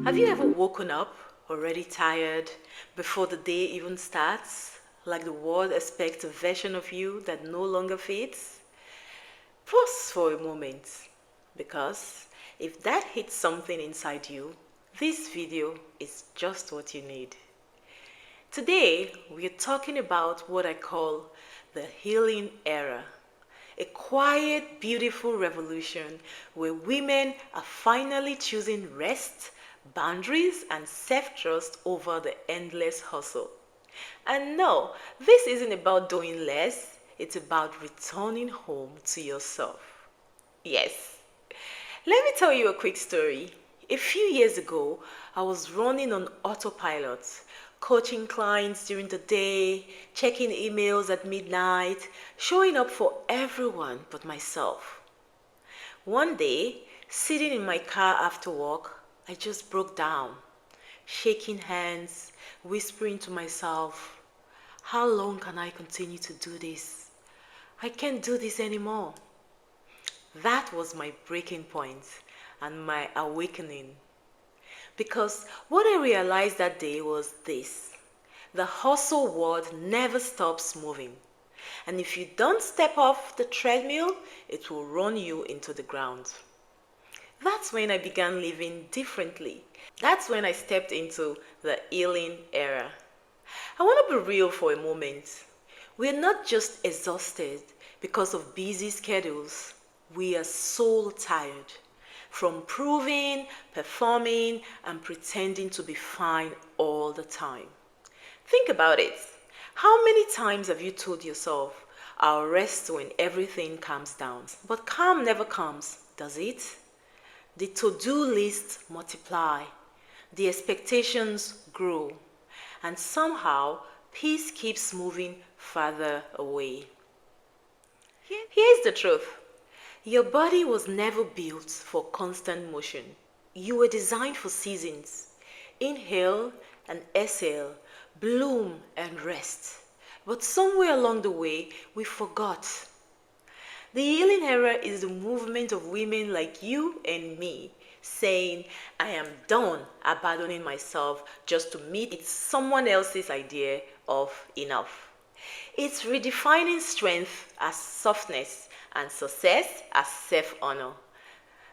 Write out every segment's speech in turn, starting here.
Have you ever woken up already tired before the day even starts? Like the world expects a version of you that no longer fits? Pause for a moment, because if that hits something inside you, this video is just what you need. Today, we're talking about what I call the healing era. A quiet, beautiful revolution where women are finally choosing rest, boundaries, and self-trust over the endless hustle. And no, this isn't about doing less, it's about returning home to yourself. Yes. Let me tell you a quick story. A few years ago, I was running on autopilot, coaching clients during the day, checking emails at midnight, showing up for everyone but myself. One day, sitting in my car after work, I just broke down, shaking hands, whispering to myself, how long can I continue to do this? I can't do this anymore. That was my breaking point and my awakening. Because what I realized that day was this: the hustle world never stops moving. And if you don't step off the treadmill, it will run you into the ground. That's when I began living differently. That's when I stepped into the healing era. I want to be real for a moment. We're not just exhausted because of busy schedules. We are soul tired from proving, performing, and pretending to be fine all the time. Think about it. How many times have you told yourself, I'll rest when everything calms down? But calm never comes, does it? The to-do lists multiply, the expectations grow, and somehow peace keeps moving farther away. Here's the truth. Your body was never built for constant motion. You were designed for seasons. Inhale and exhale, bloom and rest. But somewhere along the way, we forgot. The healing era is the movement of women like you and me saying, I am done abandoning myself just to meet someone else's idea of enough. It's redefining strength as softness and success as self-honor.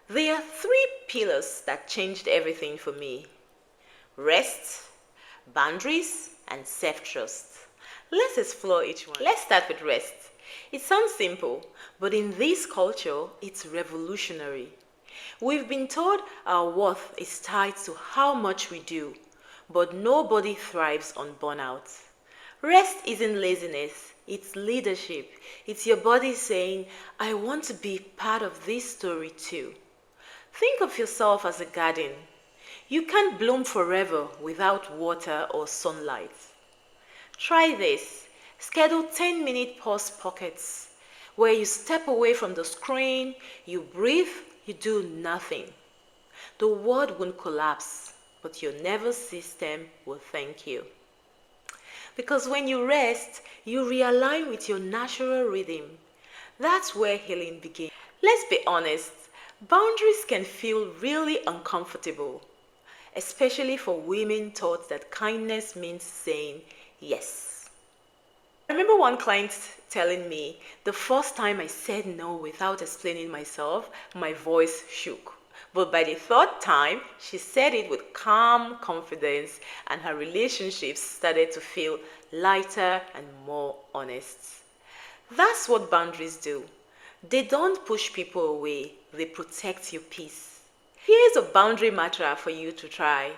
There are three pillars that changed everything for me: rest, boundaries, and self-trust. Let's explore each one. Let's start with rest. It sounds simple, but in this culture, it's revolutionary. We've been told our worth is tied to how much we do, but nobody thrives on burnout. Rest isn't laziness, it's leadership. It's your body saying, I want to be part of this story too. Think of yourself as a garden. You can't bloom forever without water or sunlight. Try this. Schedule 10-minute pause pockets where you step away from the screen, you breathe, you do nothing. The world won't collapse, but your nervous system will thank you. Because when you rest, you realign with your natural rhythm. That's where healing begins. Let's be honest, boundaries can feel really uncomfortable, especially for women taught that kindness means saying yes. I remember one client telling me the first time I said no without explaining myself, my voice shook. But by the third time, she said it with calm confidence, and her relationships started to feel lighter and more honest. That's what boundaries do. They don't push people away, they protect your peace. Here's a boundary mantra for you to try.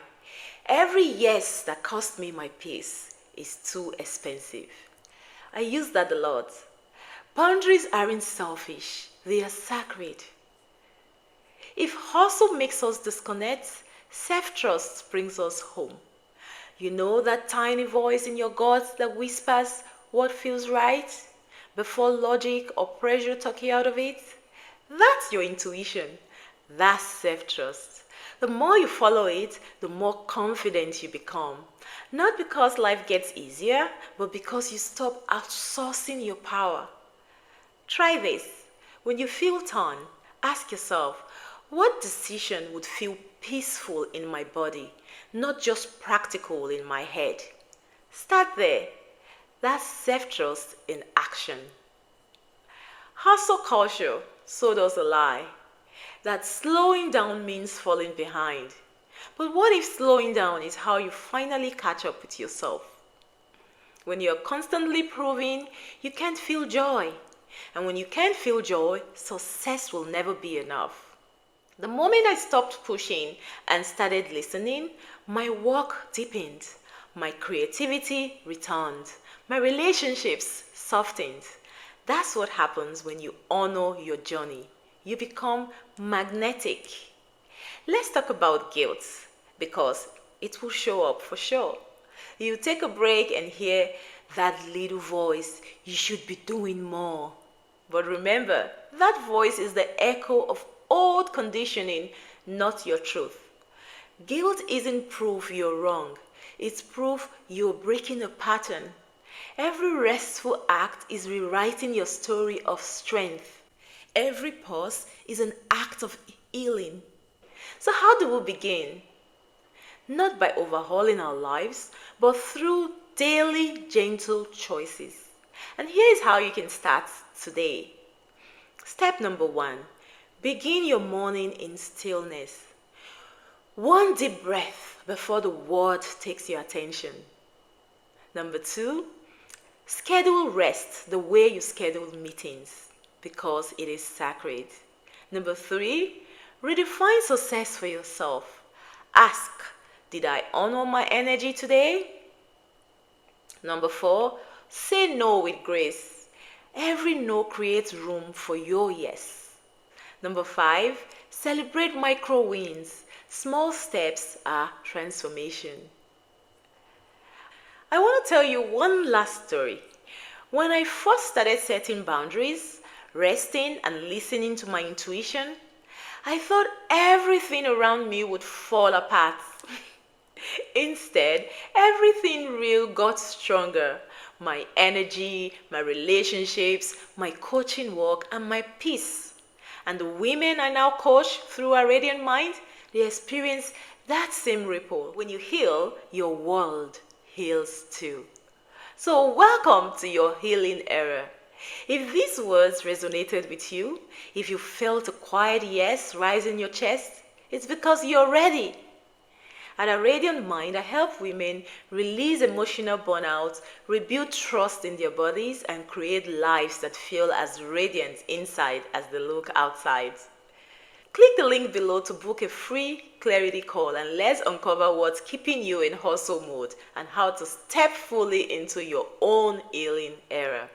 Every yes that cost me my peace is too expensive. I use that a lot. Boundaries aren't selfish, they are sacred. If hustle makes us disconnect, self-trust brings us home. You know that tiny voice in your gut that whispers what feels right before logic or pressure talk you out of it? That's your intuition. That's self-trust. The more you follow it, the more confident you become. Not because life gets easier, but because you stop outsourcing your power. Try this. When you feel torn, ask yourself, What decision would feel peaceful in my body, not just practical in my head? Start there. That's self-trust in action. Hustle culture, so does a lie. That slowing down means falling behind. But what if slowing down is how you finally catch up with yourself? When you're constantly proving, you can't feel joy. And when you can't feel joy, success will never be enough. The moment I stopped pushing and started listening, my work deepened, my creativity returned, my relationships softened. That's what happens when you honor your journey. You become magnetic. Let's talk about guilt, because it will show up for sure. You take a break and hear that little voice, you should be doing more. But remember, that voice is the echo of old conditioning, not your truth. Guilt isn't proof you're wrong. It's proof you're breaking a pattern. Every restful act is rewriting your story of strength. Every pause is an act of healing. So how do we begin? Not by overhauling our lives, but through daily gentle choices. And here's how you can start today. Step number 1, begin your morning in stillness. One deep breath before the world takes your attention. Number 2, schedule rest the way you schedule meetings, because it is sacred. Number 3, redefine success for yourself. Ask, did I honor my energy today? Number 4, say no with grace. Every no creates room for your yes. Number 5, celebrate micro wins. Small steps are transformation. I want to tell you one last story. When I first started setting boundaries, resting and listening to my intuition, I thought everything around me would fall apart. Instead, everything real got stronger. My energy, my relationships, my coaching work, and my peace. And the women I now coach through HerRadiantMind, they experience that same ripple. When you heal, your world heals too. So welcome to your healing era. If these words resonated with you, if you felt a quiet yes rise in your chest, it's because you're ready. At HerRadiantMind, I help women release emotional burnout, rebuild trust in their bodies, and create lives that feel as radiant inside as they look outside. Click the link below to book a free clarity call, and let's uncover what's keeping you in hustle mode and how to step fully into your own healing era.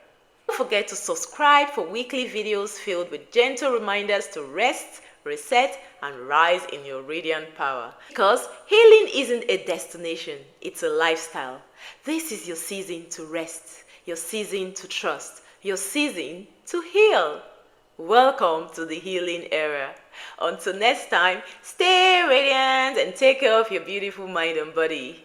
Don't forget to subscribe for weekly videos filled with gentle reminders to rest, reset, and rise in your radiant power. Because healing isn't a destination, it's a lifestyle. This is your season to rest, your season to trust, your season to heal. Welcome to the healing era. Until next time, stay radiant and take care of your beautiful mind and body.